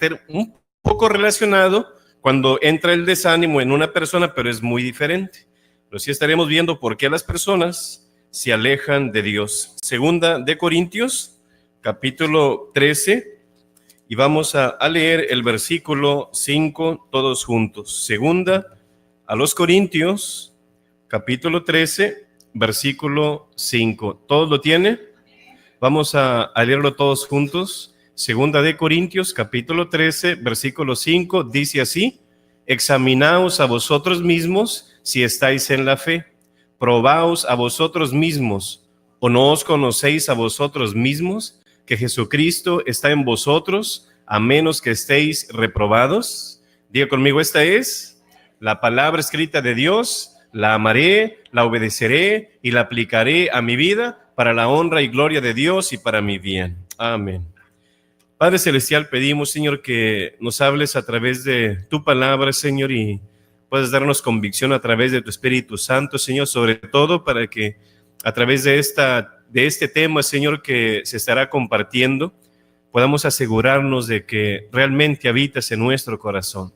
carácter un poco relacionado cuando entra el desánimo en una persona, pero es muy diferente. Pero sí estaremos viendo por qué las personas se alejan de Dios. Segunda de Corintios, capítulo 13, y vamos a leer el versículo 5 todos juntos. Segunda a los Corintios, capítulo 13, versículo 5. ¿Todos lo tienen? Vamos a leerlo todos juntos. Segunda de Corintios, capítulo 13, versículo 5, dice así: examinaos a vosotros mismos si estáis en la fe, probaos a vosotros mismos, ¿o no os conocéis a vosotros mismos que Jesucristo está en vosotros, a menos que estéis reprobados? Diga conmigo, esta es la palabra escrita de Dios, la amaré, la obedeceré y la aplicaré a mi vida para la honra y gloria de Dios y para mi bien. Amén. Padre Celestial, pedimos, Señor, que nos hables a través de tu palabra, Señor, y puedas darnos convicción a través de tu Espíritu Santo, Señor, sobre todo para que a través de este tema, Señor, que se estará compartiendo, podamos asegurarnos de que realmente habitas en nuestro corazón,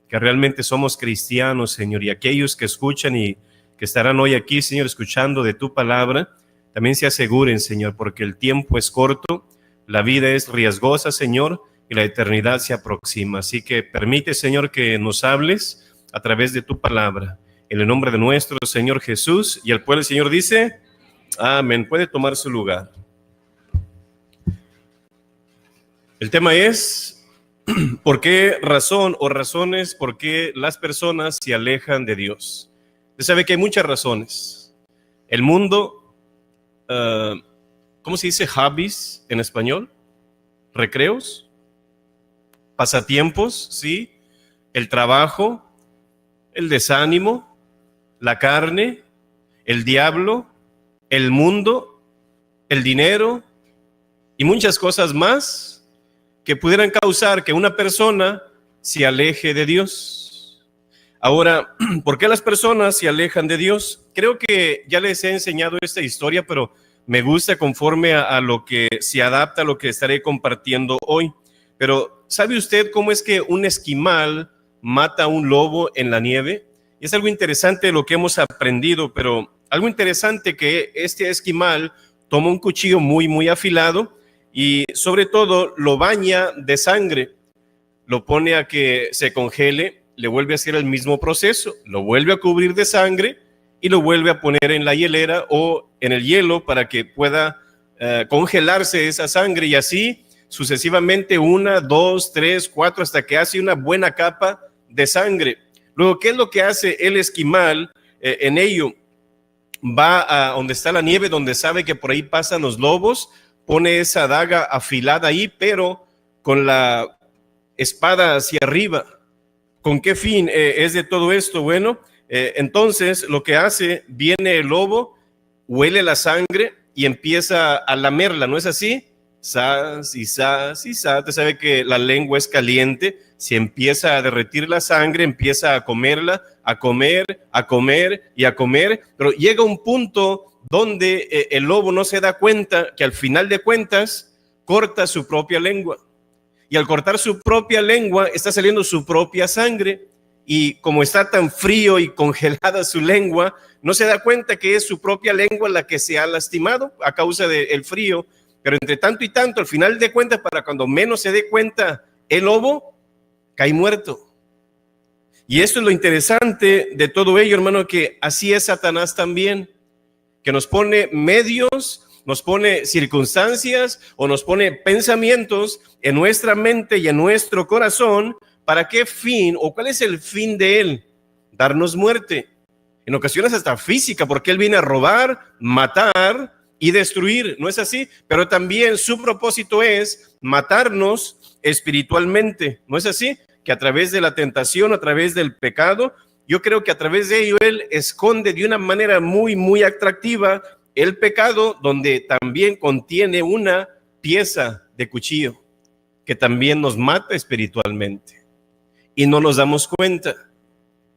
que realmente somos cristianos, Señor, y aquellos que escuchan y que estarán hoy aquí, Señor, escuchando de tu palabra, también se aseguren, Señor, porque el tiempo es corto, la vida es riesgosa, Señor, y la eternidad se aproxima. Así que permite, Señor, que nos hables a través de tu palabra, en el nombre de nuestro Señor Jesús. Y el pueblo del Señor dice, amén. Puede tomar su lugar. El tema es, ¿por qué razón o razones por qué las personas se alejan de Dios? Usted sabe que hay muchas razones. El mundo, ¿cómo se dice hobbies en español? Recreos, pasatiempos, ¿sí? El trabajo, el desánimo, la carne, el diablo, el mundo, el dinero y muchas cosas más que pudieran causar que una persona se aleje de Dios. Ahora, ¿por qué las personas se alejan de Dios? Creo que ya les he enseñado esta historia, pero me gusta conforme a lo que se adapta a lo que estaré compartiendo hoy. Pero ¿sabe usted cómo es que un esquimal mata a un lobo en la nieve? Es algo interesante lo que hemos aprendido, pero algo interesante que este esquimal toma un cuchillo muy afilado y sobre todo lo baña de sangre, lo pone a que se congele, le vuelve a hacer el mismo proceso, lo vuelve a cubrir de sangre y lo vuelve a poner en la hielera o en el hielo para que pueda congelarse esa sangre, y así sucesivamente 1, 2, 3, 4, hasta que hace una buena capa de sangre. Luego, ¿qué es lo que hace el esquimal en ello? Va a donde está la nieve, donde sabe que por ahí pasan los lobos, pone esa daga afilada ahí, pero con la espada hacia arriba. ¿Con qué fin es de todo esto? Bueno, entonces lo que hace, viene el lobo, huele la sangre y empieza a lamerla, ¿no es así? Sas y sas y sas. Usted sabe que la lengua es caliente, se empieza a derretir la sangre, empieza a comerla, a comer y a comer, pero llega un punto donde el lobo no se da cuenta que al final de cuentas corta su propia lengua. Y al cortar su propia lengua está saliendo su propia sangre, y como está tan frío y congelada su lengua, no se da cuenta que es su propia lengua la que se ha lastimado a causa del frío. Pero entre tanto y tanto, al final de cuentas, para cuando menos se dé cuenta, el lobo cae muerto. Y esto es lo interesante de todo ello, hermano, que así es Satanás también, que nos pone medios, nos pone circunstancias o nos pone pensamientos en nuestra mente y en nuestro corazón. ¿Para qué fin o cuál es el fin de él? Darnos muerte. En ocasiones hasta física, porque él viene a robar, matar y destruir, ¿no es así? Pero también su propósito es matarnos espiritualmente, ¿no es así? Que a través de la tentación, a través del pecado, yo creo que a través de ello él esconde de una manera muy atractiva el pecado, donde también contiene una pieza de cuchillo que también nos mata espiritualmente y no nos damos cuenta.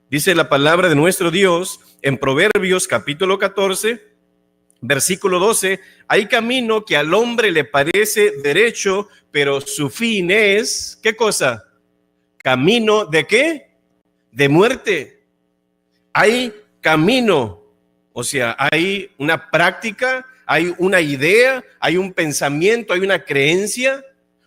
Dice la palabra de nuestro Dios en Proverbios capítulo 14, Versículo 12, hay camino que al hombre le parece derecho, pero su fin es, ¿qué cosa? ¿Camino de qué? De muerte. Hay camino, o sea, hay una práctica, hay una idea, hay un pensamiento, hay una creencia,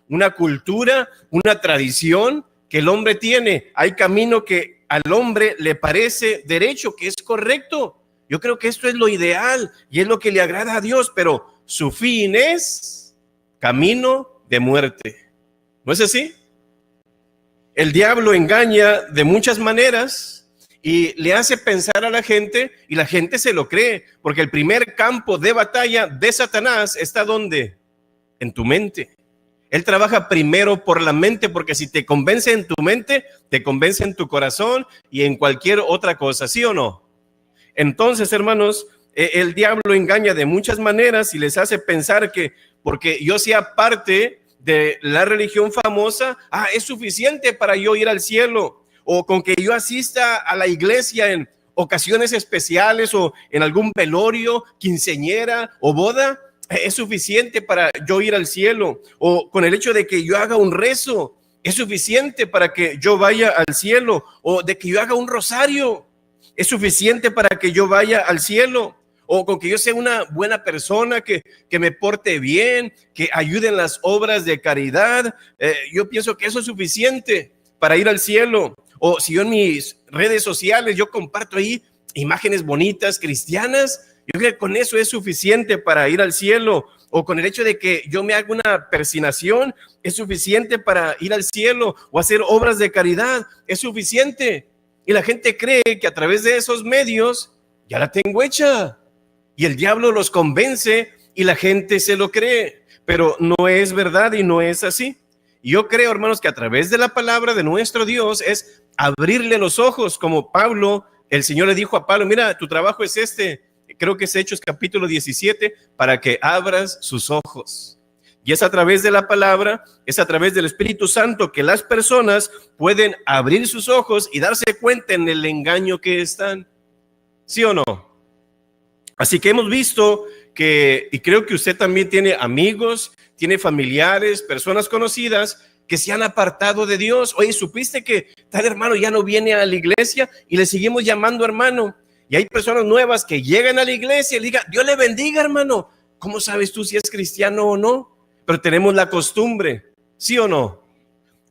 una cultura, una tradición que el hombre tiene. Hay camino que al hombre le parece derecho, que es correcto. Yo creo que esto es lo ideal y es lo que le agrada a Dios, pero su fin es camino de muerte. ¿No es así? El diablo engaña de muchas maneras y le hace pensar a la gente y la gente se lo cree, porque el primer campo de batalla de Satanás está ¿dónde? En tu mente. Él trabaja primero por la mente, porque si te convence en tu mente, te convence en tu corazón y en cualquier otra cosa, ¿sí o no? Entonces, hermanos, el diablo engaña de muchas maneras y les hace pensar que porque yo sea parte de la religión famosa, es suficiente para yo ir al cielo, o con que yo asista a la iglesia en ocasiones especiales o en algún velorio, quinceañera o boda, es suficiente para yo ir al cielo, o con el hecho de que yo haga un rezo, es suficiente para que yo vaya al cielo, o de que yo haga un rosario, es suficiente para que yo vaya al cielo, o con que yo sea una buena persona, que me porte bien, que ayude en las obras de caridad. Yo pienso que eso es suficiente para ir al cielo. O si yo en mis redes sociales yo comparto ahí imágenes bonitas cristianas, yo creo que con eso es suficiente para ir al cielo. O con el hecho de que yo me haga una persinación, es suficiente para ir al cielo. O hacer obras de caridad, es suficiente. Y la gente cree que a través de esos medios ya la tengo hecha. Y el diablo los convence y la gente se lo cree. Pero no es verdad y no es así. Y yo creo, hermanos, que a través de la palabra de nuestro Dios es abrirle los ojos, como Pablo, el Señor le dijo a Pablo, mira, tu trabajo es este, creo que es Hechos capítulo 17, para que abras sus ojos. Y es a través de la palabra, es a través del Espíritu Santo que las personas pueden abrir sus ojos y darse cuenta en el engaño que están. ¿Sí o no? Así que hemos visto que, y creo que usted también tiene amigos, tiene familiares, personas conocidas que se han apartado de Dios. Oye, ¿supiste que tal hermano ya no viene a la iglesia y le seguimos llamando hermano? Y hay personas nuevas que llegan a la iglesia y le digan, Dios le bendiga, hermano. ¿Cómo sabes tú si es cristiano o no? Pero tenemos la costumbre, ¿sí o no?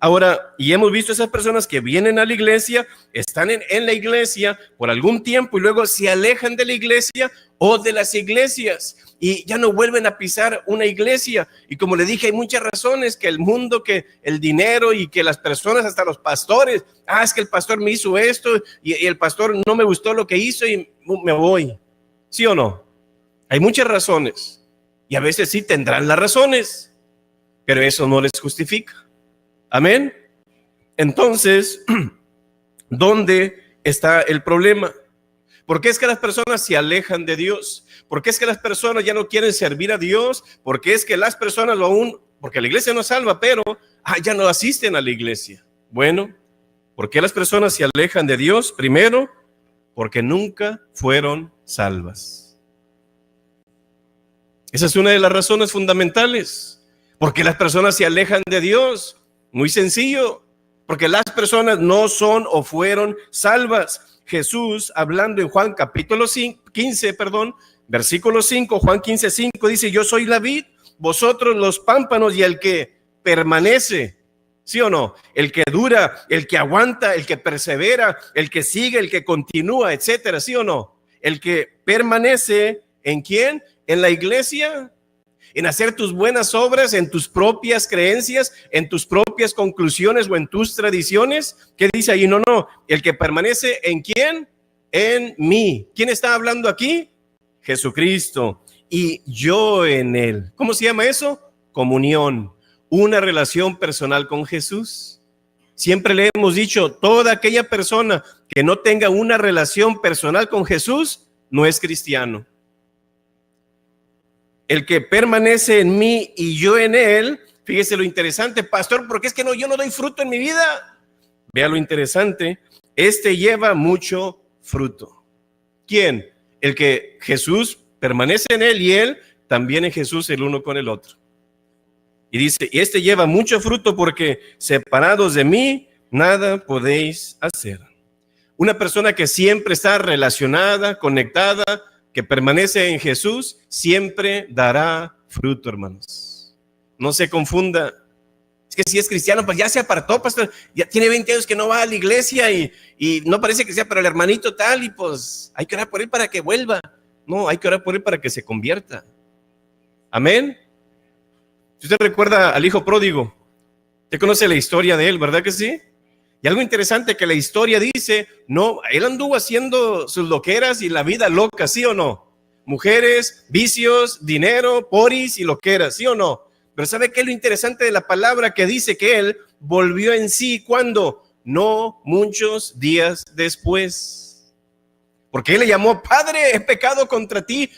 Ahora, y hemos visto esas personas que vienen a la iglesia, están en la iglesia por algún tiempo y luego se alejan de la iglesia o de las iglesias y ya no vuelven a pisar una iglesia. Y como le dije, hay muchas razones, que el mundo, que el dinero y que las personas, hasta los pastores, es que el pastor me hizo esto y el pastor no me gustó lo que hizo y me voy. ¿Sí o no? Hay muchas razones y a veces sí tendrán las razones, pero eso no les justifica. Amén. Entonces, ¿dónde está el problema? ¿Por qué es que las personas se alejan de Dios? ¿Por qué es que las personas ya no quieren servir a Dios? ¿Por qué es que las personas porque la iglesia no salva, pero ya no asisten a la iglesia? Bueno, ¿por qué las personas se alejan de Dios? Primero, porque nunca fueron salvas. Esa es una de las razones fundamentales. ¿Por qué las personas se alejan de Dios? Muy sencillo, porque las personas no son o fueron salvas. Jesús, hablando en Juan capítulo 15, versículo 5, Juan 15, 5, dice, yo soy la vid, vosotros los pámpanos, y el que permanece, ¿sí o no? El que dura, el que aguanta, el que persevera, el que sigue, el que continúa, etcétera, ¿sí o no? El que permanece, ¿en quién? En la iglesia. En hacer tus buenas obras, en tus propias creencias, en tus propias conclusiones o en tus tradiciones. ¿Qué dice ahí? No, el que permanece ¿en quién? En mí. ¿Quién está hablando aquí? Jesucristo. Y yo en él. ¿Cómo se llama eso? Comunión. Una relación personal con Jesús. Siempre le hemos dicho, toda aquella persona que no tenga una relación personal con Jesús no es cristiano. El que permanece en mí y yo en él, fíjese lo interesante, pastor, porque es que yo no doy fruto en mi vida. Vea lo interesante, lleva mucho fruto. ¿Quién? El que Jesús permanece en Él y Él también en Jesús, el uno con el otro. Y dice, y este lleva mucho fruto porque separados de mí, nada podéis hacer. Una persona que siempre está relacionada, conectada, que permanece en Jesús, siempre dará fruto, hermanos. No se confunda. Es que si es cristiano, pues ya se apartó, pastor, ya tiene 20 años que no va a la iglesia y no parece que sea, pero el hermanito tal, y pues hay que orar por él para que vuelva. No, hay que orar por él para que se convierta. Amén. Si usted recuerda al hijo pródigo, usted conoce la historia de él, ¿verdad que sí? Y algo interesante que la historia dice, no, él anduvo haciendo sus loqueras y la vida loca, ¿sí o no? Mujeres, vicios, dinero, poris y loqueras, ¿sí o no? Pero ¿sabe qué es lo interesante de la palabra que dice que él volvió en sí? ¿Cuándo? No muchos días después. Porque él le llamó, Padre, he pecado contra ti.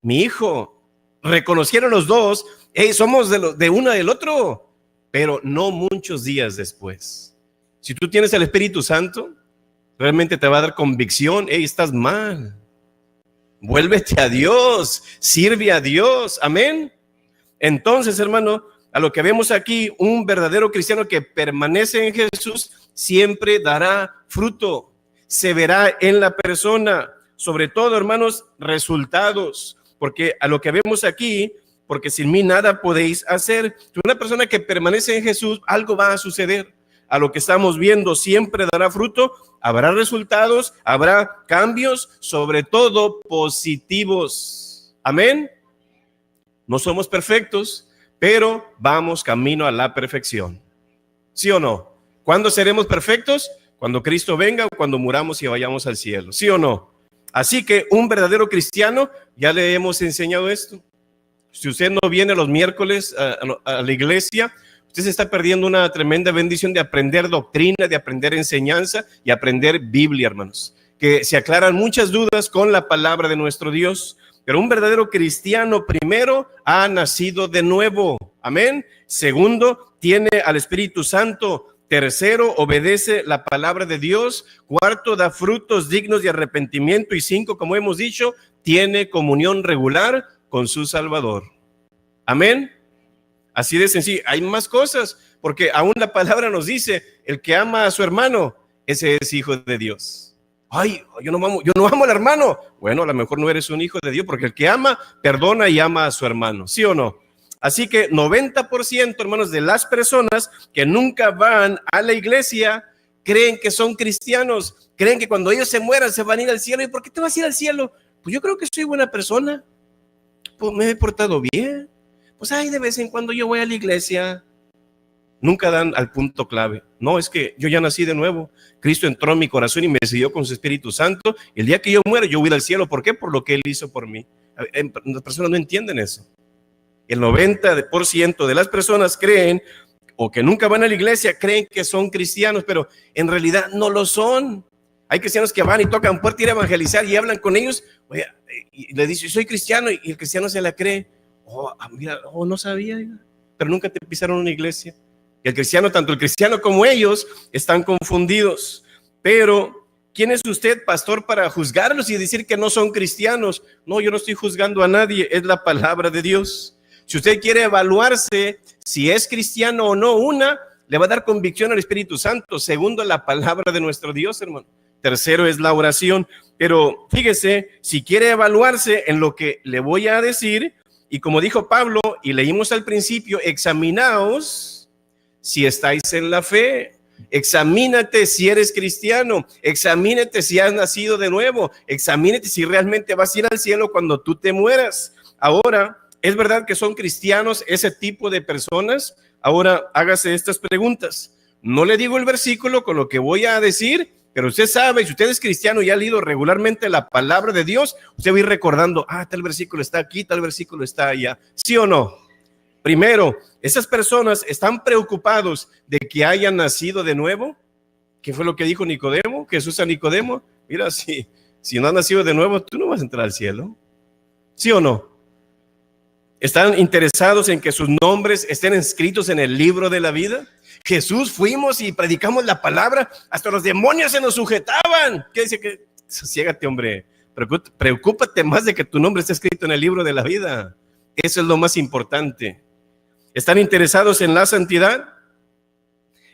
Mi hijo. Reconocieron los dos, somos de uno del otro, pero no muchos días después. Si tú tienes el Espíritu Santo, realmente te va a dar convicción, estás mal. Vuélvete a Dios, sirve a Dios, amén. Entonces, hermano, a lo que vemos aquí, un verdadero cristiano que permanece en Jesús siempre dará fruto, se verá en la persona, sobre todo, hermanos, resultados, porque a lo que vemos aquí, porque sin mí nada podéis hacer. Una persona que permanece en Jesús, algo va a suceder. A lo que estamos viendo, siempre dará fruto, habrá resultados, habrá cambios, sobre todo positivos. Amén. No somos perfectos, pero vamos camino a la perfección. ¿Sí o no? ¿Cuándo seremos perfectos? Cuando Cristo venga o cuando muramos y vayamos al cielo. ¿Sí o no? Así que un verdadero cristiano, ya le hemos enseñado esto. Si usted no viene los miércoles a la iglesia, usted se está perdiendo una tremenda bendición de aprender doctrina, de aprender enseñanza y aprender Biblia, hermanos. Que se aclaran muchas dudas con la palabra de nuestro Dios. Pero un verdadero cristiano, primero, ha nacido de nuevo. Amén. Segundo, tiene al Espíritu Santo. Tercero, obedece la palabra de Dios. Cuarto, da frutos dignos de arrepentimiento. Y cinco, como hemos dicho, tiene comunión regular con su Salvador. Amén. Así de sencillo. Hay más cosas, porque aún la palabra nos dice, el que ama a su hermano, ese es hijo de Dios. Ay, yo no amo al hermano. Bueno, a lo mejor no eres un hijo de Dios, porque el que ama, perdona y ama a su hermano. ¿Sí o no? Así que 90%, hermanos, de las personas que nunca van a la iglesia creen que son cristianos, creen que cuando ellos se mueran se van a ir al cielo. ¿Y por qué te vas a ir al cielo? Pues yo creo que soy buena persona, pues me he portado bien, pues de vez en cuando yo voy a la iglesia. Nunca dan al punto clave. No, es que yo ya nací de nuevo. Cristo entró en mi corazón y me selló con su Espíritu Santo. Y el día que yo muera, yo voy a ir al cielo. ¿Por qué? Por lo que Él hizo por mí. Las personas no entienden eso. El 90% de las personas creen, o que nunca van a la iglesia, creen que son cristianos, pero en realidad no lo son. Hay cristianos que van y tocan puerta, ir a evangelizar y hablan con ellos. Oye, y le dice, soy cristiano, y el cristiano se la cree. Mira, no sabía, pero nunca te pisaron una iglesia. Y el cristiano, tanto el cristiano como ellos, están confundidos. Pero, ¿quién es usted, pastor, para juzgarlos y decir que no son cristianos? No, yo no estoy juzgando a nadie, es la palabra de Dios. Si usted quiere evaluarse si es cristiano o no, le va a dar convicción al Espíritu Santo. Segundo, la palabra de nuestro Dios, hermano. Tercero es la oración. Pero fíjese, si quiere evaluarse en lo que le voy a decir, y como dijo Pablo, y leímos al principio, examinaos si estáis en la fe, examínate si eres cristiano, examínate si has nacido de nuevo, examínate si realmente vas a ir al cielo cuando tú te mueras. Ahora, ¿es verdad que son cristianos ese tipo de personas? Ahora, hágase estas preguntas. No le digo el versículo con lo que voy a decir, pero usted sabe, si usted es cristiano y ha leído regularmente la palabra de Dios, usted va a ir recordando, tal versículo está aquí, tal versículo está allá. ¿Sí o no? Primero, esas personas están preocupados de que hayan nacido de nuevo. ¿Qué fue lo que dijo Nicodemo? Jesús a Nicodemo, mira, si no has nacido de nuevo, tú no vas a entrar al cielo. ¿Sí o no? ¿Están interesados en que sus nombres estén escritos en el libro de la vida? Jesús, fuimos y predicamos la palabra, hasta los demonios se nos sujetaban. ¿Qué dice? Que sosiégate, hombre, Preocúpate más de que tu nombre esté escrito en el libro de la vida. Eso es lo más importante. ¿Están interesados en la santidad?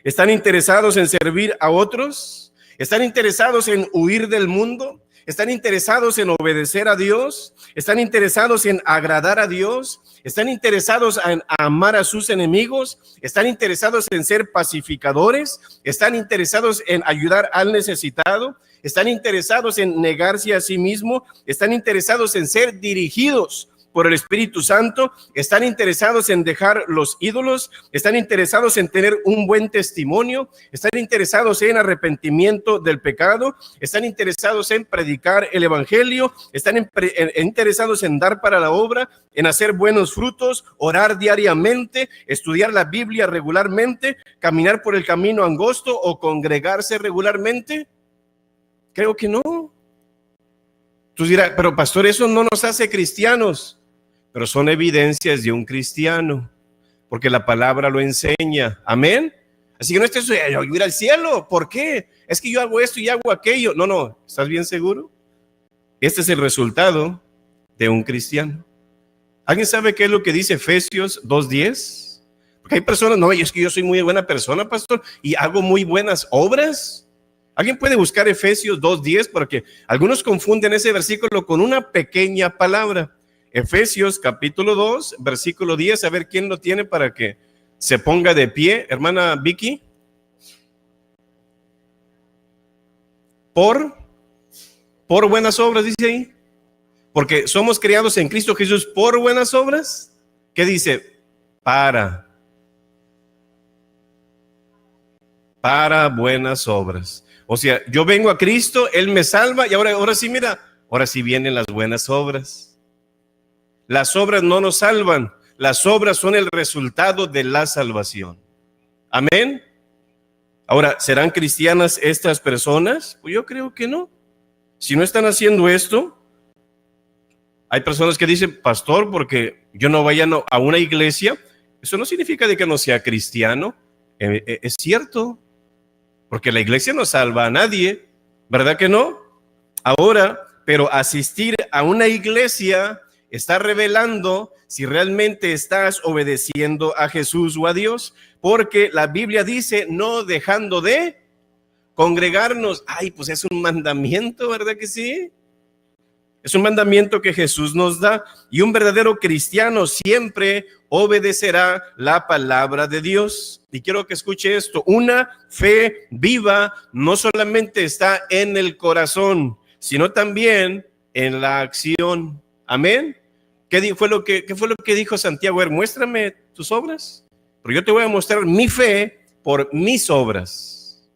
¿Están interesados en servir a otros? ¿Están interesados en huir del mundo? ¿Están interesados en obedecer a Dios? ¿Están interesados en agradar a Dios? ¿Están interesados en amar a sus enemigos? ¿Están interesados en ser pacificadores? ¿Están interesados en ayudar al necesitado? ¿Están interesados en negarse a sí mismo? ¿Están interesados en ser dirigidos por el Espíritu Santo? ¿Están interesados en dejar los ídolos? ¿Están interesados en tener un buen testimonio? ¿Están interesados en arrepentimiento del pecado? ¿Están interesados en predicar el evangelio? ¿Están interesados en dar para la obra, en hacer buenos frutos, orar diariamente, estudiar la Biblia regularmente, caminar por el camino angosto o congregarse regularmente? Creo que no. Tú dirás, pero pastor, eso no nos hace cristianos. Pero son evidencias de un cristiano, porque la palabra lo enseña. Amén. Así que no estés, yo ir al cielo. ¿Por qué? Es que yo hago esto y hago aquello. No. ¿Estás bien seguro? Este es el resultado de un cristiano. ¿Alguien sabe qué es lo que dice Efesios 2:10? Porque hay personas, no, es que yo soy muy buena persona, pastor, y hago muy buenas obras. ¿Alguien puede buscar Efesios 2:10? Porque algunos confunden ese versículo con una pequeña palabra. Efesios capítulo 2, versículo 10, a ver quién lo tiene para que se ponga de pie. Hermana Vicky. Por buenas obras, dice ahí. Porque somos creados en Cristo Jesús por buenas obras. ¿Qué dice? Para buenas obras. O sea, yo vengo a Cristo, Él me salva y ahora sí, mira, ahora sí vienen las buenas obras. Las obras no nos salvan, las obras son el resultado de la salvación. Amén. Ahora, ¿serán cristianas estas personas? Pues yo creo que no. Si no están haciendo esto, hay personas que dicen, pastor, porque yo no vaya a una iglesia, eso no significa de que no sea cristiano. Es cierto, porque la iglesia no salva a nadie, ¿verdad que no? Ahora, pero asistir a una iglesia está revelando si realmente estás obedeciendo a Jesús o a Dios, porque la Biblia dice, no dejando de congregarnos. Ay, pues es un mandamiento, ¿verdad que sí? Es un mandamiento que Jesús nos da, y un verdadero cristiano siempre obedecerá la palabra de Dios. Y quiero que escuche esto, una fe viva no solamente está en el corazón, sino también en la acción. Amén. ¿Qué fue lo que dijo Santiago? A ver, muéstrame tus obras, porque yo te voy a mostrar mi fe por mis obras.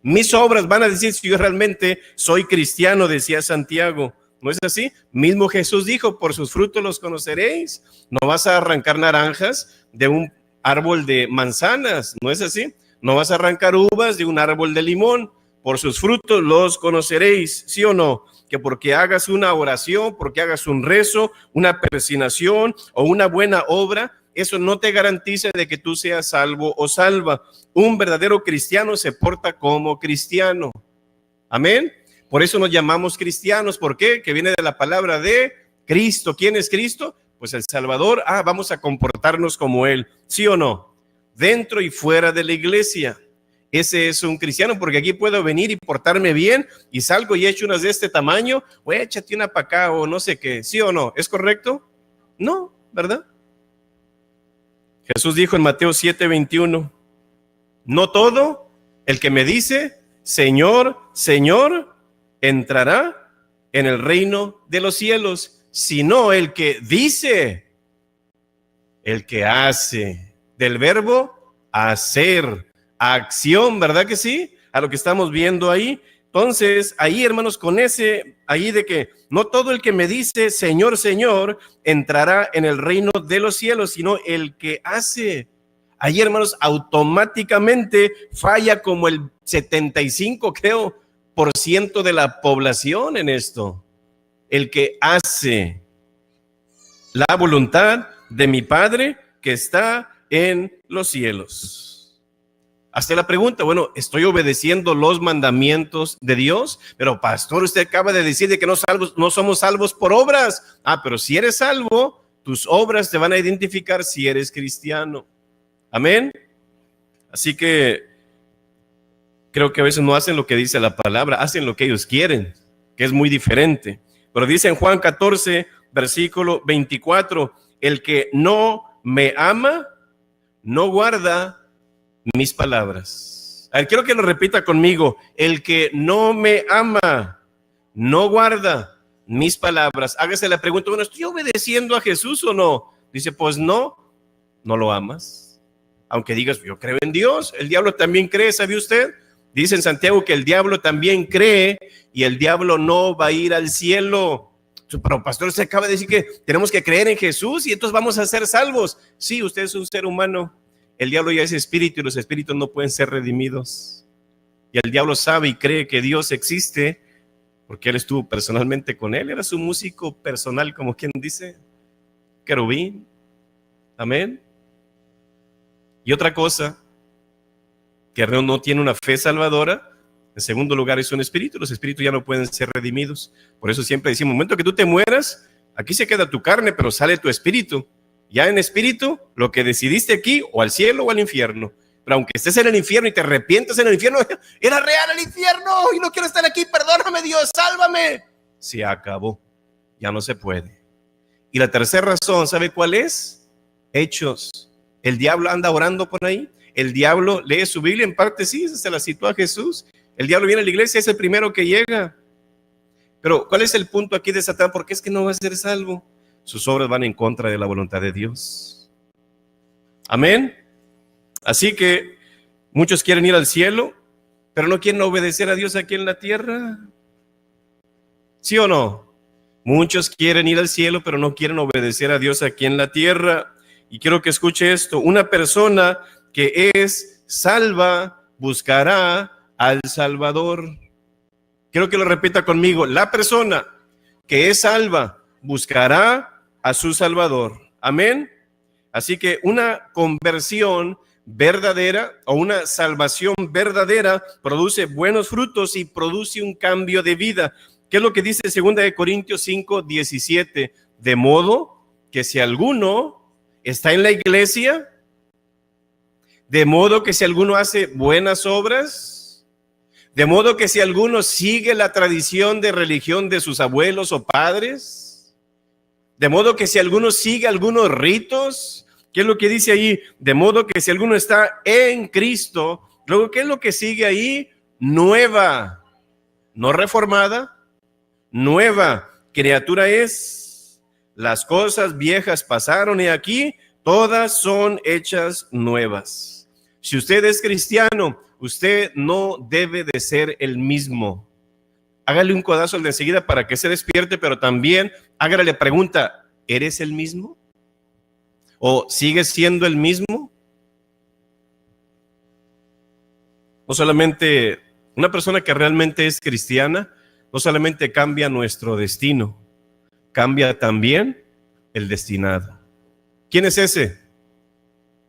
Mis obras van a decir si yo realmente soy cristiano, decía Santiago. ¿No es así? Mismo Jesús dijo, por sus frutos los conoceréis. No vas a arrancar naranjas de un árbol de manzanas, ¿no es así? No vas a arrancar uvas de un árbol de limón. Por sus frutos los conoceréis, ¿sí o no? Que porque hagas una oración, porque hagas un rezo, una persinación o una buena obra, eso no te garantiza de que tú seas salvo o salva. Un verdadero cristiano se porta como cristiano. Amén. Por eso nos llamamos cristianos. ¿Por qué? Que viene de la palabra de Cristo. ¿Quién es Cristo? Pues el Salvador. Vamos a comportarnos como Él, ¿sí o no? Dentro y fuera de la iglesia. Ese es un cristiano, porque aquí puedo venir y portarme bien y salgo y echo unas de este tamaño, o échate una para acá o no sé qué, ¿sí o no? ¿Es correcto? No, ¿verdad? Jesús dijo en Mateo 7:21, no todo el que me dice, Señor, Señor, entrará en el reino de los cielos, sino el que dice, el que hace, del verbo hacer, acción, ¿verdad que sí? A lo que estamos viendo ahí. Entonces, ahí, hermanos, con ese, ahí de que no todo el que me dice, Señor, Señor, entrará en el reino de los cielos, sino el que hace. Ahí, hermanos, automáticamente falla como el 75, creo, por ciento de la población en esto. El que hace la voluntad de mi Padre que está en los cielos. Hasta la pregunta, bueno, ¿estoy obedeciendo los mandamientos de Dios? Pero pastor, usted acaba de decir de que no somos salvos por obras. Pero si eres salvo, tus obras te van a identificar si eres cristiano. Amén. Así que creo que a veces no hacen lo que dice la palabra, hacen lo que ellos quieren, que es muy diferente. Pero dice en Juan 14, versículo 24, el que no me ama, no guarda mis palabras. A ver, quiero que lo repita conmigo. El que no me ama, no guarda mis palabras. Hágase la pregunta, bueno, ¿estoy obedeciendo a Jesús o no? Dice, pues no lo amas. Aunque digas, yo creo en Dios, el diablo también cree, ¿sabe usted? Dice en Santiago que el diablo también cree y el diablo no va a ir al cielo. Pero pastor, se acaba de decir que tenemos que creer en Jesús y entonces vamos a ser salvos. Sí, usted es un ser humano. El diablo ya es espíritu y los espíritus no pueden ser redimidos. Y el diablo sabe y cree que Dios existe porque él estuvo personalmente con él. Era su músico personal, como quien dice, querubín. Amén. Y otra cosa, que no tiene una fe salvadora. En segundo lugar, es un espíritu. Los espíritus ya no pueden ser redimidos. Por eso siempre decimos, en el momento que tú te mueras, aquí se queda tu carne, pero sale tu espíritu. Ya en espíritu, lo que decidiste aquí, o al cielo o al infierno. Pero aunque estés en el infierno y te arrepientas en el infierno, era real el infierno y no quiero estar aquí, perdóname Dios, sálvame. Se acabó, ya no se puede. Y la tercera razón, ¿sabe cuál es? Hechos. El diablo anda orando por ahí. El diablo lee su Biblia, en parte sí, se la citó a Jesús. El diablo viene a la iglesia, es el primero que llega. Pero ¿cuál es el punto aquí de Satán? ¿Por qué es que no va a ser salvo? Sus obras van en contra de la voluntad de Dios. Amén. Así que muchos quieren ir al cielo, pero no quieren obedecer a Dios aquí en la tierra. ¿Sí o no? Muchos quieren ir al cielo, pero no quieren obedecer a Dios aquí en la tierra. Y quiero que escuche esto. Una persona que es salva buscará al Salvador. Quiero que lo repita conmigo. La persona que es salva buscará a su Salvador. Amén. Así que una conversión verdadera o una salvación verdadera produce buenos frutos y produce un cambio de vida. ¿Qué es lo que dice 2 Corintios 5:17? De modo que si alguno está en la iglesia, de modo que si alguno hace buenas obras, de modo que si alguno sigue la tradición de religión de sus abuelos o padres, de modo que si alguno sigue algunos ritos, ¿qué es lo que dice ahí? De modo que si alguno está en Cristo, luego, ¿qué es lo que sigue ahí? Nueva, no reformada, nueva criatura es. Las cosas viejas pasaron y aquí todas son hechas nuevas. Si usted es cristiano, usted no debe de ser el mismo. Hágale un codazo al de enseguida para que se despierte, pero también hágale la pregunta, ¿eres el mismo? ¿O sigues siendo el mismo? No solamente una persona que realmente es cristiana, no solamente cambia nuestro destino, cambia también el destinado. ¿Quién es ese?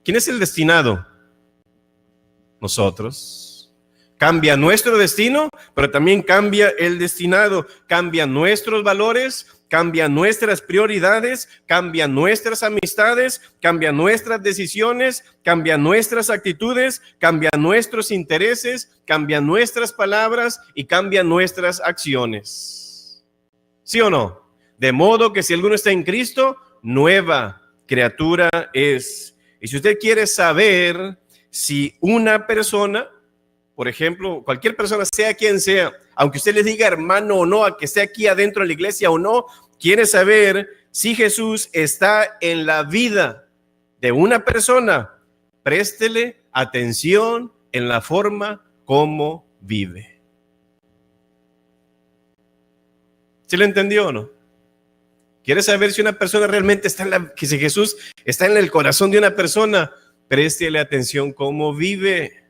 ¿Quién es el destinado? Nosotros. Cambia nuestro destino, pero también cambia el destinado. Cambia nuestros valores, cambia nuestras prioridades, cambia nuestras amistades, cambia nuestras decisiones, cambia nuestras actitudes, cambia nuestros intereses, cambia nuestras palabras y cambia nuestras acciones. ¿Sí o no? De modo que si alguno está en Cristo, nueva criatura es. Y si usted quiere saber si una persona, por ejemplo, cualquier persona, sea quien sea, aunque usted le diga hermano o no, a que esté aquí adentro de la iglesia o no, quiere saber si Jesús está en la vida de una persona, préstele atención en la forma como vive. ¿Sí le entendió o no? ¿Quiere saber si una persona realmente está que si Jesús está en el corazón de una persona? Préstele atención cómo vive,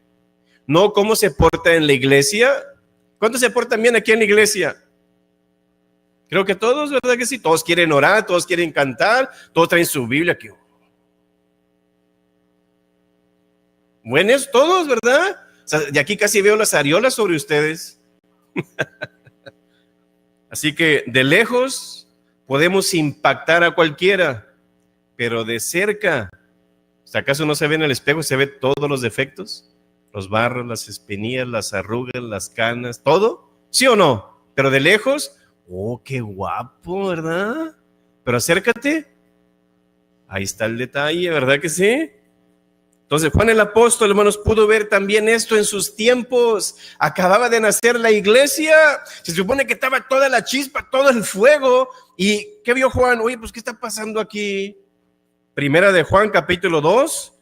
no cómo se porta en la iglesia. ¿Cuántos se portan bien aquí en la iglesia? Creo que todos, ¿verdad que sí? Todos quieren orar, todos quieren cantar, todos traen su Biblia aquí. Buenos todos, ¿verdad? O sea, de aquí casi veo las areolas sobre ustedes. Así que de lejos podemos impactar a cualquiera, pero de cerca, ¿acaso no se ve en el espejo? ¿Se ve todos los defectos? Los barros, las espinillas, las arrugas, las canas, todo, ¿sí o no? Pero de lejos, oh, qué guapo, ¿verdad? Pero acércate, ahí está el detalle, ¿verdad que sí? Entonces Juan el apóstol, hermanos, pudo ver también esto en sus tiempos. Acababa de nacer la iglesia, se supone que estaba toda la chispa, todo el fuego. ¿Y qué vio Juan? Oye, pues ¿qué está pasando aquí? Primera de Juan capítulo 2,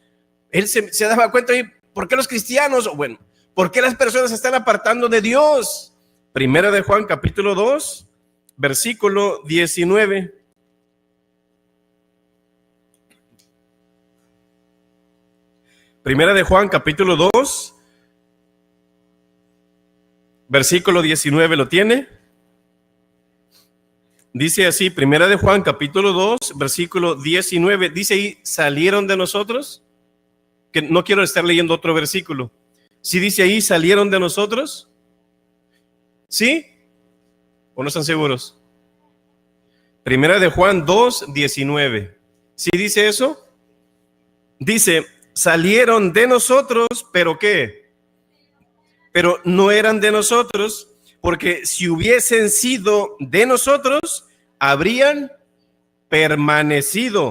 él se daba cuenta, oye, ¿por qué los cristianos, bueno, por qué las personas se están apartando de Dios? Primera de Juan capítulo 2, versículo 19. Primera de Juan, capítulo 2, versículo 19, ¿lo tiene? Dice así, Primera de Juan, capítulo 2, versículo 19, dice ahí, ¿salieron de nosotros? Que no quiero estar leyendo otro versículo. ¿Sí dice ahí, salieron de nosotros? ¿Sí? ¿O no están seguros? Primera de Juan 2, 19. ¿Sí dice eso? Dice, salieron de nosotros, ¿pero qué? Pero no eran de nosotros, porque si hubiesen sido de nosotros, habrían permanecido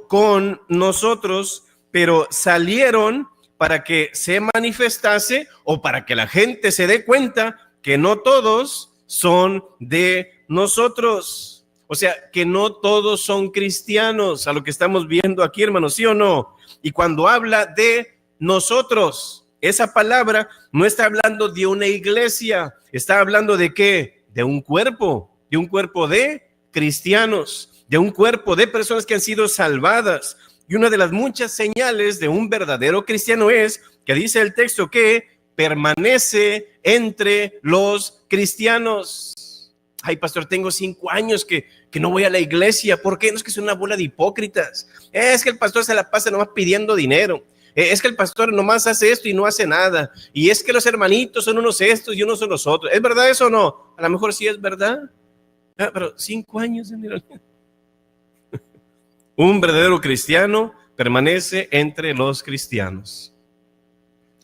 con nosotros, pero salieron para que se manifestase o para que la gente se dé cuenta que no todos son de nosotros. O sea, que no todos son cristianos, a lo que estamos viendo aquí, hermanos, ¿sí o no? Y cuando habla de nosotros, esa palabra no está hablando de una iglesia, está hablando de ¿qué? De un cuerpo de cristianos, de un cuerpo de personas que han sido salvadas. Y una de las muchas señales de un verdadero cristiano es que dice el texto que permanece entre los cristianos. Ay, pastor, tengo 5 años que no voy a la iglesia. ¿Por qué? No, es que son una bola de hipócritas. Es que el pastor se la pasa nomás pidiendo dinero. Es que el pastor nomás hace esto y no hace nada. Y es que los hermanitos son unos estos y unos son los otros. ¿Es verdad eso o no? A lo mejor sí es verdad. Pero 5 años. Un verdadero cristiano permanece entre los cristianos.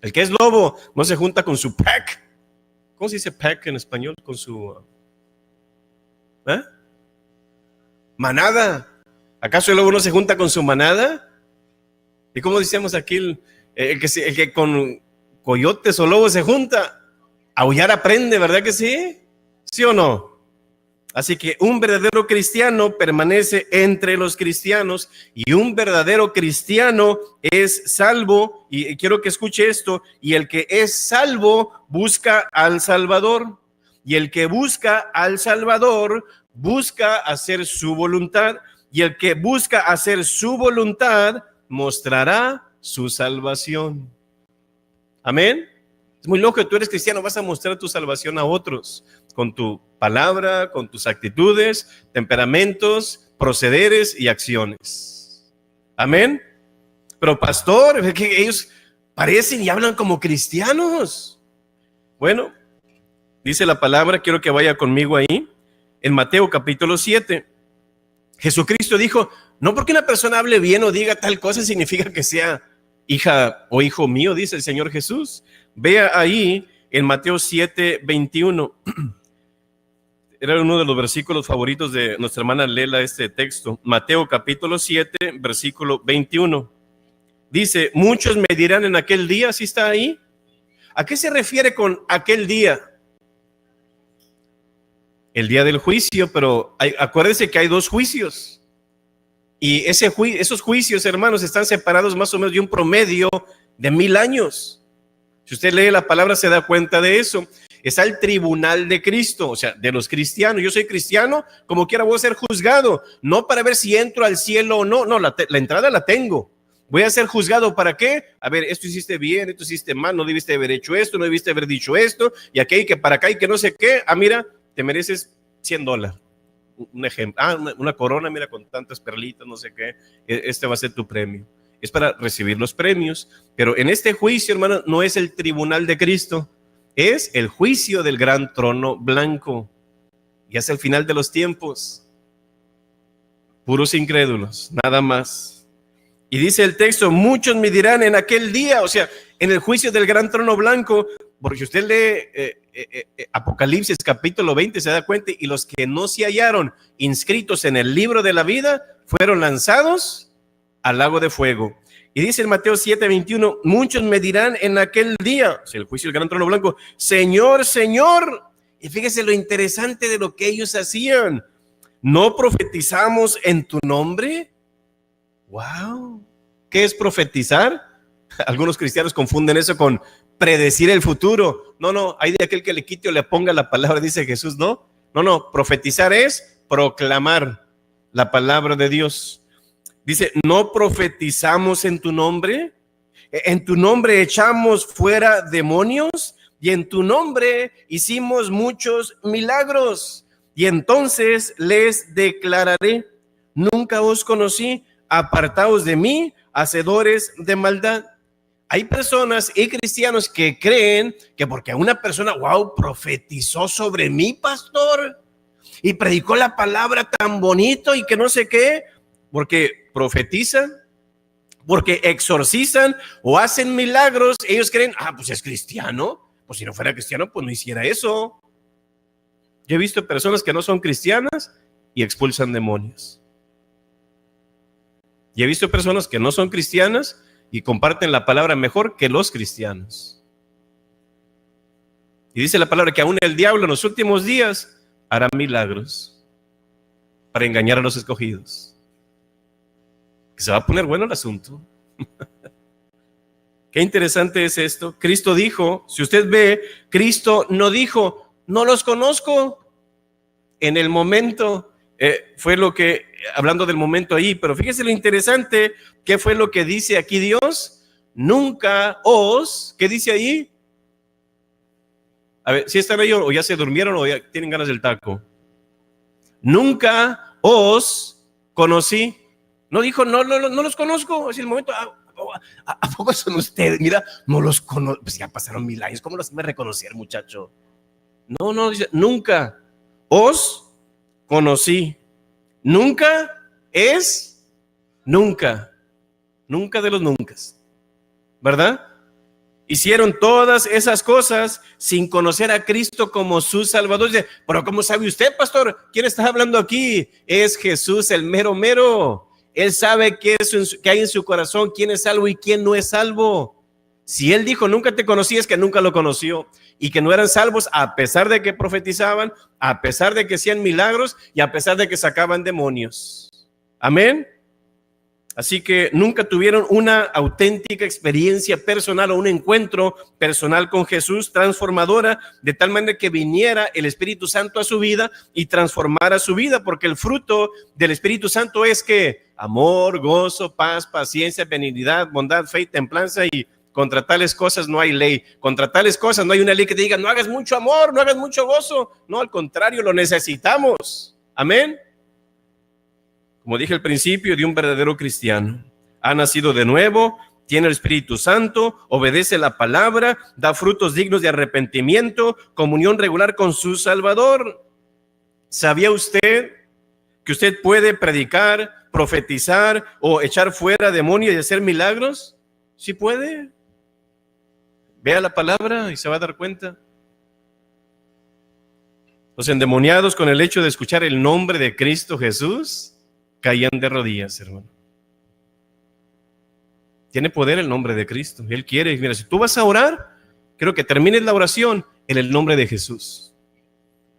El que es lobo no se junta con su pack. ¿Cómo se dice pack en español? Con su... manada. ¿Acaso el lobo no se junta con su manada? ¿Y cómo decíamos aquí? El que con coyotes o lobos se junta, aullar aprende, ¿verdad que sí? ¿Sí o no? Así que un verdadero cristiano permanece entre los cristianos y un verdadero cristiano es salvo. Y quiero que escuche esto, y el que es salvo busca al Salvador. Y el que busca al Salvador busca hacer su voluntad, y el que busca hacer su voluntad mostrará su salvación. Amén. Es muy lógico, tú eres cristiano, vas a mostrar tu salvación a otros con tu palabra, con tus actitudes, temperamentos, procederes y acciones. Amén. Pero pastor, es que ellos parecen y hablan como cristianos. Bueno, dice la palabra, quiero que vaya conmigo ahí, en Mateo capítulo 7. Jesucristo dijo, no porque una persona hable bien o diga tal cosa significa que sea hija o hijo mío, dice el Señor Jesús. Vea ahí en Mateo 7, 21. Era uno de los versículos favoritos de nuestra hermana Lela, este texto. Mateo capítulo 7, versículo 21. Dice, muchos me dirán en aquel día, ¿sí está ahí? ¿A qué se refiere con aquel día? El día del juicio, pero acuérdense que hay 2 juicios. Y esos juicios, hermanos, están separados más o menos de un promedio de 1000 años. Si usted lee la palabra se da cuenta de eso. Está el tribunal de Cristo, o sea, de los cristianos. Yo soy cristiano, como quiera voy a ser juzgado, no para ver si entro al cielo o no. No, la entrada la tengo. Voy a ser juzgado, ¿para qué? A ver, esto hiciste bien, esto hiciste mal, no debiste haber hecho esto, no debiste haber dicho esto, y aquí, que para acá, y que no sé qué. Mira, te mereces $100. un ejemplo. Una corona, mira, con tantas perlitas, no sé qué. Este va a ser tu premio. Es para recibir los premios. Pero en este juicio, hermano, no es el tribunal de Cristo. Es el juicio del gran trono blanco. Y es el final de los tiempos. Puros incrédulos, nada más. Y dice el texto, muchos me dirán en aquel día, o sea, en el juicio del gran trono blanco, porque usted lee Apocalipsis capítulo 20, se da cuenta, y los que no se hallaron inscritos en el libro de la vida fueron lanzados al lago de fuego. Y dice en Mateo 7:21, muchos me dirán en aquel día, o sea, el juicio del gran trono blanco, Señor, Señor. Y fíjese lo interesante de lo que ellos hacían. ¿No profetizamos en tu nombre? ¡Wow! ¿Qué es profetizar? Algunos cristianos confunden eso con predecir el futuro. No, hay de aquel que le quite o le ponga la palabra, dice Jesús, ¿no? No, profetizar es proclamar la palabra de Dios. Dice, ¿no profetizamos en tu nombre? En tu nombre echamos fuera demonios y en tu nombre hicimos muchos milagros. Y entonces les declararé, nunca os conocí, apartaos de mí, hacedores de maldad. Hay personas y cristianos que creen que porque una persona, profetizó sobre mí, pastor, y predicó la palabra tan bonito y que no sé qué, porque profetizan, porque exorcizan o hacen milagros, ellos creen, pues es cristiano, pues si no fuera cristiano, pues no hiciera eso. Yo he visto personas que no son cristianas y expulsan demonios. Y he visto personas que no son cristianas y comparten la palabra mejor que los cristianos. Y dice la palabra que aún el diablo en los últimos días hará milagros para engañar a los escogidos. Que se va a poner bueno el asunto. Qué interesante es esto. Cristo dijo, si usted ve, Cristo no dijo, no los conozco. En el momento, fue lo que, hablando del momento ahí, pero fíjese lo interesante, ¿qué fue lo que dice aquí Dios? Nunca os, ¿qué dice ahí? A ver, si están ahí o ya se durmieron o ya tienen ganas del taco. Nunca os conocí. No dijo, no los conozco. Es el momento, ¿a poco son ustedes? Mira, no los conozco. Pues ya pasaron 1000 años, ¿cómo los me reconocer, muchacho? No, dice, nunca os conocí. Nunca es nunca. Nunca de los nunca. ¿Verdad? Hicieron todas esas cosas sin conocer a Cristo como su Salvador. Dice, pero ¿cómo sabe usted, pastor? ¿Quién está hablando aquí? Es Jesús, el mero mero. Él sabe qué hay en su corazón, quién es salvo y quién no es salvo. Si él dijo, nunca te conocí, es que nunca lo conoció. Y que no eran salvos a pesar de que profetizaban, a pesar de que hacían milagros y a pesar de que sacaban demonios. Amén. Así que nunca tuvieron una auténtica experiencia personal o un encuentro personal con Jesús transformadora, de tal manera que viniera el Espíritu Santo a su vida y transformara su vida, porque el fruto del Espíritu Santo es que amor, gozo, paz, paciencia, benignidad, bondad, fe y templanza, y contra tales cosas no hay ley. Contra tales cosas no hay una ley que te diga, no hagas mucho amor, no hagas mucho gozo. No, al contrario, lo necesitamos. Amén. Como dije al principio, de un verdadero cristiano. Ha nacido de nuevo, tiene el Espíritu Santo, obedece la palabra, da frutos dignos de arrepentimiento, comunión regular con su Salvador. ¿Sabía usted que usted puede predicar, profetizar o echar fuera demonios y hacer milagros? Sí puede. Vea la palabra y se va a dar cuenta. Los endemoniados, con el hecho de escuchar el nombre de Cristo Jesús, caían de rodillas, hermano. Tiene poder el nombre de Cristo. Él quiere, mira, si tú vas a orar, quiero que termines la oración en el nombre de Jesús.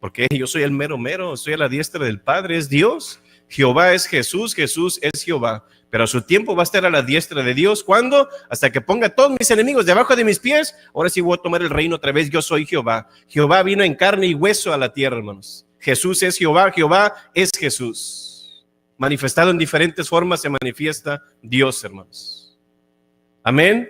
Porque yo soy el mero mero, estoy a la diestra del Padre, es Dios. Jehová es Jesús, Jesús es Jehová. Pero a su tiempo va a estar a la diestra de Dios. ¿Cuándo? Hasta que ponga a todos mis enemigos debajo de mis pies. Ahora sí voy a tomar el reino otra vez. Yo soy Jehová. Jehová vino en carne y hueso a la tierra, hermanos. Jesús es Jehová, Jehová es Jesús. Manifestado en diferentes formas se manifiesta Dios, hermanos. Amén.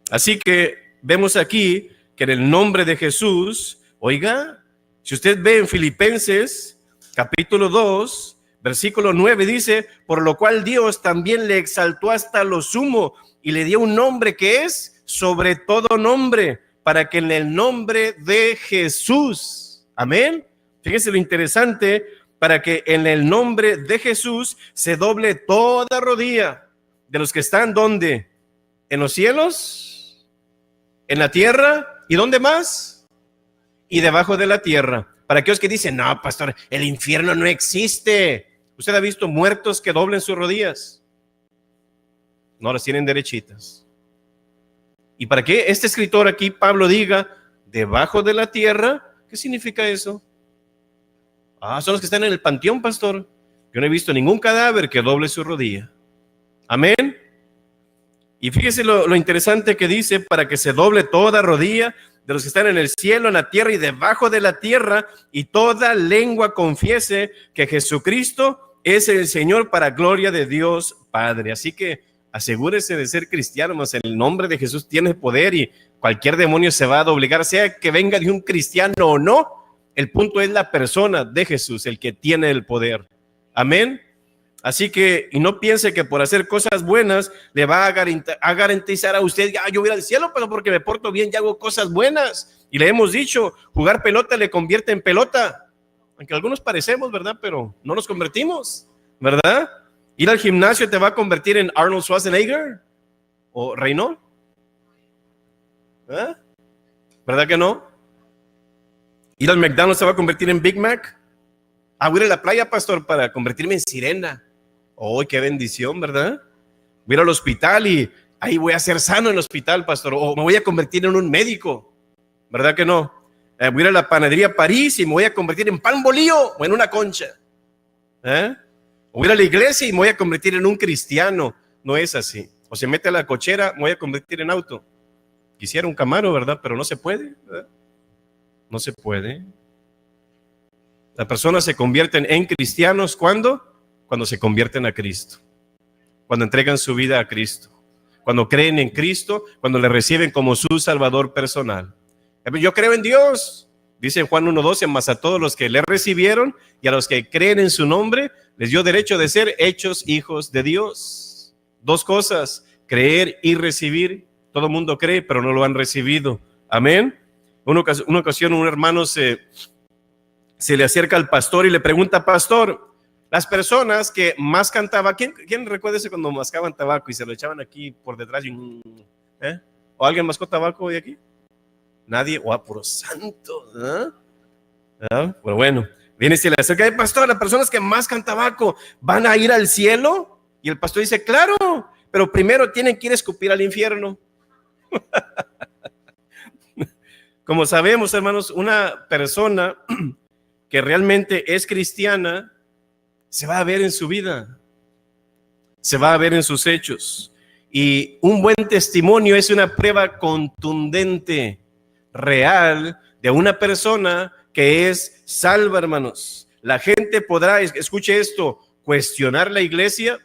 Así que vemos aquí que en el nombre de Jesús, oiga, si usted ve en Filipenses capítulo 2, versículo 9 dice: por lo cual Dios también le exaltó hasta lo sumo y le dio un nombre que es sobre todo nombre, para que en el nombre de Jesús, amén. Fíjense lo interesante, para que en el nombre de Jesús se doble toda rodilla de los que están, ¿dónde? En los cielos, en la tierra, ¿y dónde más? Y debajo de la tierra. Para aquellos que dicen: no, pastor, el infierno no existe. ¿Usted ha visto muertos que doblen sus rodillas? No, las tienen derechitas. ¿Y para qué este escritor aquí, Pablo, diga debajo de la tierra? ¿Qué significa eso? Son los que están en el panteón, pastor. Yo no he visto ningún cadáver que doble su rodilla. Amén. Y fíjese lo interesante que dice: para que se doble toda rodilla de los que están en el cielo, en la tierra y debajo de la tierra, y toda lengua confiese que Jesucristo es el Señor, para gloria de Dios Padre. Así que asegúrese de ser cristiano, mas el nombre de Jesús tiene poder y cualquier demonio se va a doblegar, sea que venga de un cristiano o no. El punto es la persona de Jesús, el que tiene el poder. Amén. Así que, y no piense que por hacer cosas buenas le va a garantizar a usted: yo voy al cielo, pero porque me porto bien y hago cosas buenas. Y le hemos dicho, jugar pelota le convierte en pelota. Aunque algunos parecemos, ¿verdad? Pero no nos convertimos, ¿verdad? Ir al gimnasio te va a convertir en Arnold Schwarzenegger o Reynolds, ¿verdad que no? Ir al McDonald's se va a convertir en Big Mac. Voy a ir a la playa, pastor, para convertirme en sirena. Qué bendición, ¿verdad? Voy a ir al hospital y ahí voy a ser sano en el hospital, pastor. O me voy a convertir en un médico, ¿verdad que no? Voy a ir a la panadería París y me voy a convertir en pan bolillo o en una concha. O voy a ir a la iglesia y me voy a convertir en un cristiano. No es así. O se mete a la cochera, me voy a convertir en auto. Quisiera un Camaro, ¿verdad? Pero no se puede, ¿verdad? No se puede. Las personas se convierten en cristianos ¿cuándo? Cuando se convierten a Cristo, cuando entregan su vida a Cristo, cuando creen en Cristo, cuando le reciben como su Salvador personal. Yo creo en Dios, dice Juan 1:12, mas a todos los que le recibieron y a los que creen en su nombre, les dio derecho de ser hechos hijos de Dios. Dos cosas: creer y recibir. Todo el mundo cree, pero no lo han recibido. Amén. Una ocasión un hermano se le acerca al pastor y le pregunta: pastor, las personas que más cantaban, ¿quién recuerda ese cuando mascaban tabaco y se lo echaban aquí por detrás? ¿O alguien mascó tabaco hoy aquí? Nadie. Puro santo, Pero bueno, viene y se le acerca: pastor, las personas que más cantan tabaco ¿van a ir al cielo? Y el pastor dice: claro, pero primero tienen que ir a escupir al infierno. Como sabemos, hermanos, una persona que realmente es cristiana se va a ver en su vida, se va a ver en sus hechos. Y un buen testimonio es una prueba contundente, real, de una persona que es salva, hermanos. La gente podrá, escuche esto, cuestionar la iglesia,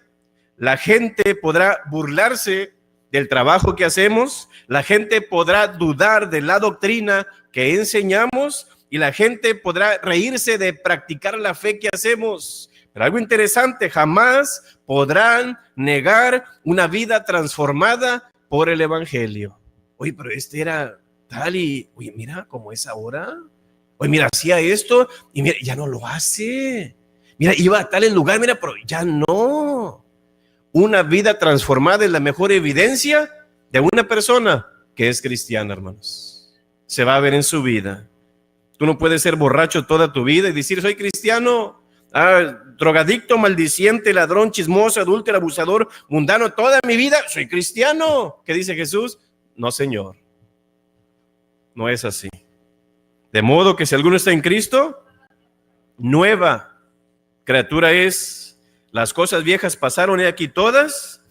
la gente podrá burlarse del trabajo que hacemos, la gente podrá dudar de la doctrina que enseñamos y la gente podrá reírse de practicar la fe que hacemos. Pero algo interesante, jamás podrán negar una vida transformada por el evangelio. Oye, pero este era tal y, oye, mira cómo es ahora. Oye, mira, hacía esto y mira, ya no lo hace. Mira, iba a tal lugar, mira, pero ya no. Una vida transformada es la mejor evidencia de una persona que es cristiana, hermanos. Se va a ver en su vida. Tú no puedes ser borracho toda tu vida y decir: soy cristiano, drogadicto, maldiciente, ladrón, chismoso, adúltero, abusador, mundano, toda mi vida soy cristiano. ¿Qué dice Jesús? No, Señor. No es así. De modo que si alguno está en Cristo, nueva criatura es. Las cosas viejas pasaron y aquí todas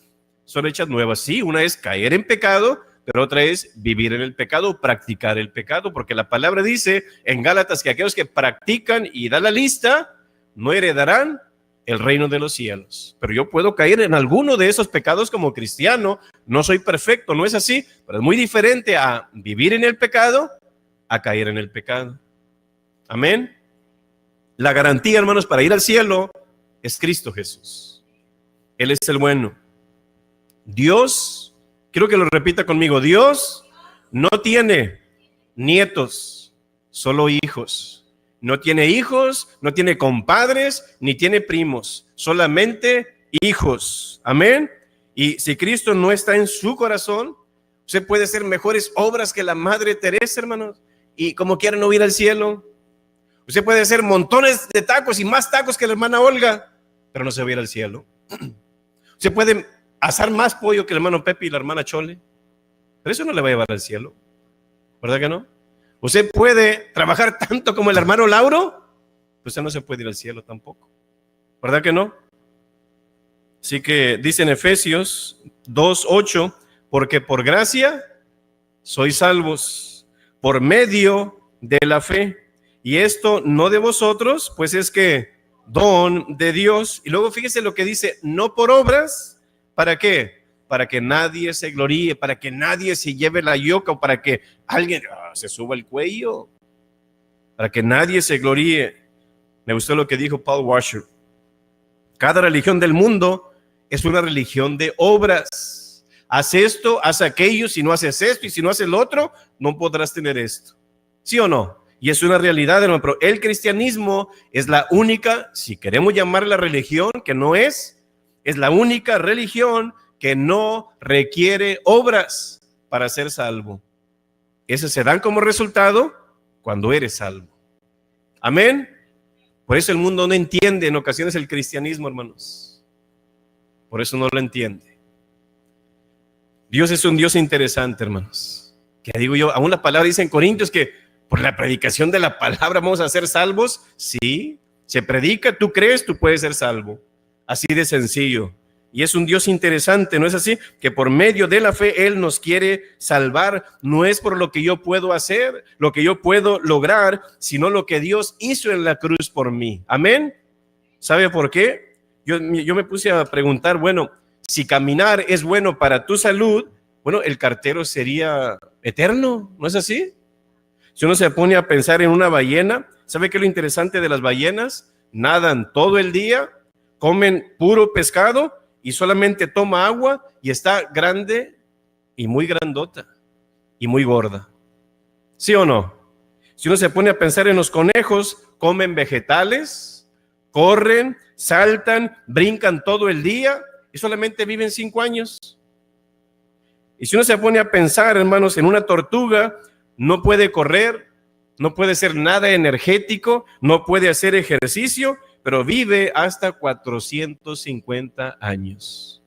son hechas nuevas. Sí, una es caer en pecado, pero otra es vivir en el pecado, practicar el pecado, porque la palabra dice en Gálatas que aquellos que practican y da la lista no heredarán el reino de los cielos. Pero yo puedo caer en alguno de esos pecados como cristiano, no soy perfecto, no es así, pero es muy diferente a vivir en el pecado a caer en el pecado. Amén. La garantía, hermanos, para ir al cielo es Cristo Jesús. Él es el bueno. Dios, quiero que lo repita conmigo, Dios no tiene nietos, solo hijos. No tiene hijos, no tiene compadres, ni tiene primos, solamente hijos. Amén. Y si Cristo no está en su corazón, usted puede hacer mejores obras que la Madre Teresa, hermanos, y como quiera no ir al cielo. Usted puede hacer montones de tacos y más tacos que la hermana Olga, pero no se va a ir al cielo. Usted puede asar más pollo que el hermano Pepe y la hermana Chole, pero eso no le va a llevar al cielo, ¿verdad que no? Usted puede trabajar tanto como el hermano Lauro, pues usted no se puede ir al cielo tampoco, ¿verdad que no? Así que dice en Efesios 2:8, porque por gracia sois salvos, por medio de la fe, y esto no de vosotros, pues es que don de Dios. Y luego fíjese lo que dice, no por obras. ¿Para qué? Para que nadie se gloríe, para que nadie se lleve la yoca, o para que alguien se suba el cuello, para que nadie se gloríe. Me gustó lo que dijo Paul Washer. Cada religión del mundo es una religión de obras. Haz esto, haz aquello, si no haces esto y si no haces lo otro, no podrás tener esto. ¿Sí o no? Y es una realidad, hermano, pero el cristianismo es la única, si queremos llamarla religión, que no es la única religión que no requiere obras para ser salvo. Esas se dan como resultado cuando eres salvo. Amén. Por eso el mundo no entiende en ocasiones el cristianismo, hermanos. Por eso no lo entiende. Dios es un Dios interesante, hermanos. Que digo yo, aún la palabra dice en Corintios que por la predicación de la palabra vamos a ser salvos. Sí, se predica, tú crees, tú puedes ser salvo. Así de sencillo. Y es un Dios interesante, ¿no es así? Que por medio de la fe Él nos quiere salvar. No es por lo que yo puedo hacer, lo que yo puedo lograr, sino lo que Dios hizo en la cruz por mí. Amén. ¿Sabe por qué? Yo me puse a preguntar, bueno, si caminar es bueno para tu salud, bueno, el cartero sería eterno, ¿no es así? Si uno se pone a pensar en una ballena, ¿sabe qué es lo interesante de las ballenas? Nadan todo el día, comen puro pescado y solamente toma agua y está grande y muy grandota y muy gorda. ¿Sí o no? Si uno se pone a pensar en los conejos, comen vegetales, corren, saltan, brincan todo el día y solamente viven 5 años. Y si uno se pone a pensar, hermanos, en una tortuga, no puede correr, no puede hacer nada energético, no puede hacer ejercicio, pero vive hasta 450 años.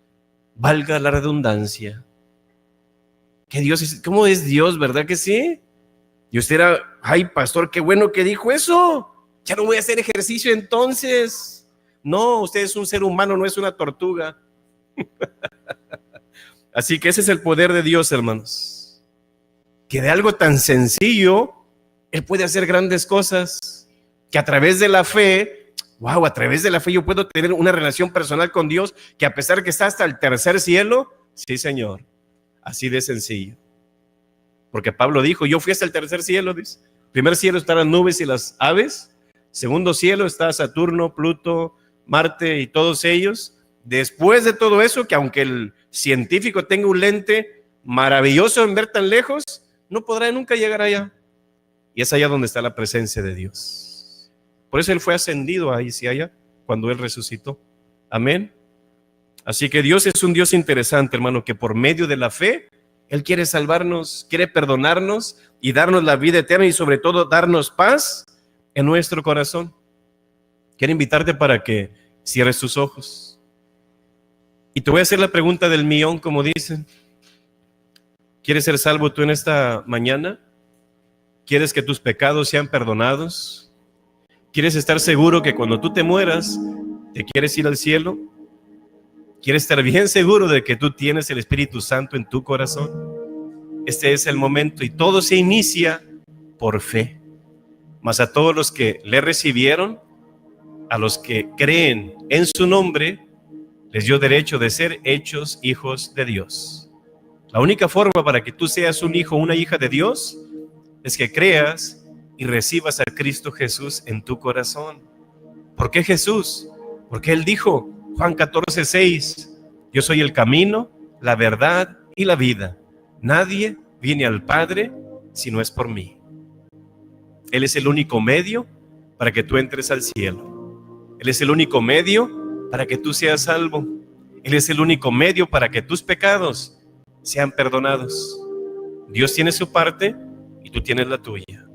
Valga la redundancia. ¿Qué Dios es? ¿Cómo es Dios, verdad que sí? Y usted era, ay, pastor, qué bueno que dijo eso. Ya no voy a hacer ejercicio entonces. No, usted es un ser humano, no es una tortuga. Así que ese es el poder de Dios, hermanos. Que de algo tan sencillo, Él puede hacer grandes cosas. Que a través de la fe, wow, a través de la fe yo puedo tener una relación personal con Dios, que a pesar que está hasta el tercer cielo, sí, Señor, así de sencillo. Porque Pablo dijo, yo fui hasta el tercer cielo, dice. Primer cielo están las nubes y las aves. Segundo cielo está Saturno, Pluto, Marte y todos ellos. Después de todo eso, que aunque el científico tenga un lente maravilloso en ver tan lejos, no podrá nunca llegar allá. Y es allá donde está la presencia de Dios. Por eso Él fue ascendido ahí, sí, allá, cuando Él resucitó. Amén. Así que Dios es un Dios interesante, hermano, que por medio de la fe, Él quiere salvarnos, quiere perdonarnos y darnos la vida eterna y sobre todo darnos paz en nuestro corazón. Quiero invitarte para que cierres tus ojos. Y te voy a hacer la pregunta del millón, como dicen. ¿Quieres ser salvo tú en esta mañana? ¿Quieres que tus pecados sean perdonados? ¿Quieres estar seguro que cuando tú te mueras, te quieres ir al cielo? ¿Quieres estar bien seguro de que tú tienes el Espíritu Santo en tu corazón? Este es el momento y todo se inicia por fe. Mas a todos los que le recibieron, a los que creen en su nombre, les dio derecho de ser hechos hijos de Dios. La única forma para que tú seas un hijo o una hija de Dios es que creas y recibas a Cristo Jesús en tu corazón. ¿Por qué Jesús? Porque Él dijo, Juan 14:6, yo soy el camino, la verdad y la vida. Nadie viene al Padre si no es por mí. Él es el único medio para que tú entres al cielo. Él es el único medio para que tú seas salvo. Él es el único medio para que tus pecados sean perdonados. Dios tiene su parte y tú tienes la tuya.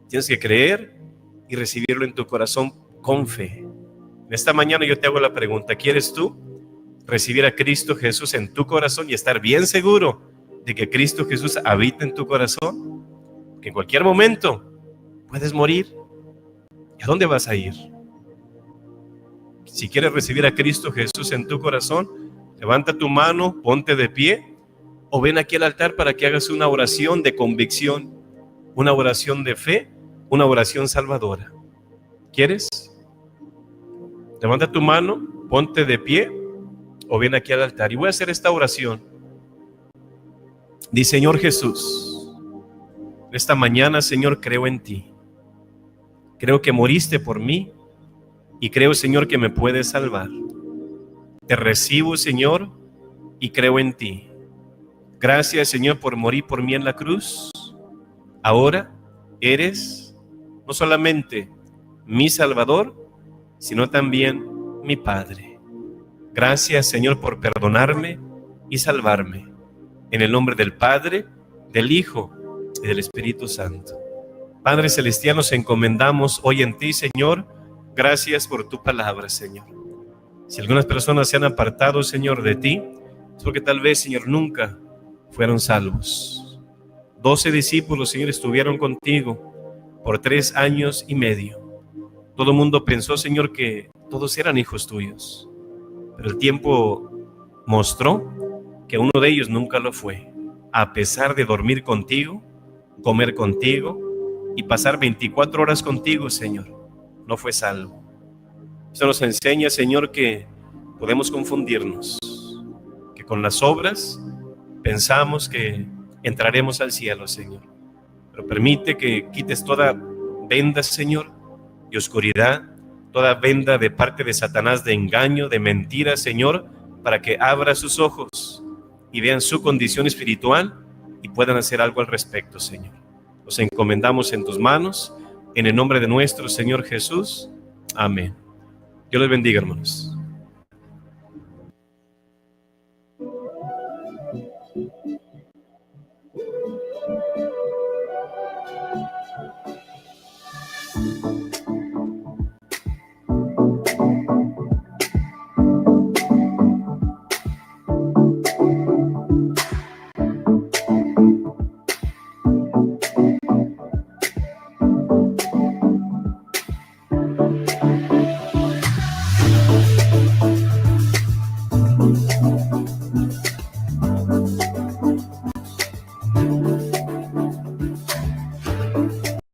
Tienes que creer y recibirlo en tu corazón con fe. En esta mañana yo te hago la pregunta, ¿quieres tú recibir a Cristo Jesús en tu corazón y estar bien seguro de que Cristo Jesús habita en tu corazón? Que en cualquier momento puedes morir. ¿Y a dónde vas a ir? Si quieres recibir a Cristo Jesús en tu corazón, levanta tu mano, ponte de pie o ven aquí al altar para que hagas una oración de convicción, una oración de fe, una oración salvadora. ¿Quieres? Levanta tu mano, ponte de pie o ven aquí al altar y voy a hacer esta oración. Di, Señor Jesús, esta mañana, Señor, creo en ti. Creo que moriste por mí y creo, Señor, que me puedes salvar. Te recibo, Señor, y creo en ti. Gracias, Señor, por morir por mí en la cruz. Ahora eres no solamente mi Salvador, sino también mi Padre. Gracias, Señor, por perdonarme y salvarme. En el nombre del Padre, del Hijo y del Espíritu Santo. Padre Celestial, nos encomendamos hoy en ti, Señor. Gracias por tu palabra, Señor. Si algunas personas se han apartado, Señor, de ti, es porque tal vez, Señor, nunca fueron salvos. 12 discípulos, Señor, estuvieron contigo por 3 años y medio. Todo el mundo pensó, Señor, que todos eran hijos tuyos. Pero el tiempo mostró que uno de ellos nunca lo fue. A pesar de dormir contigo, comer contigo y pasar 24 horas contigo, Señor, no fue salvo. Esto nos enseña, Señor, que podemos confundirnos, que con las obras pensamos que entraremos al cielo, Señor. Pero permite que quites toda venda, Señor, de oscuridad, toda venda de parte de Satanás, de engaño, de mentira, Señor, para que abra sus ojos y vean su condición espiritual y puedan hacer algo al respecto, Señor. Los encomendamos en tus manos, en el nombre de nuestro Señor Jesús. Amén. Dios les bendiga, hermanos.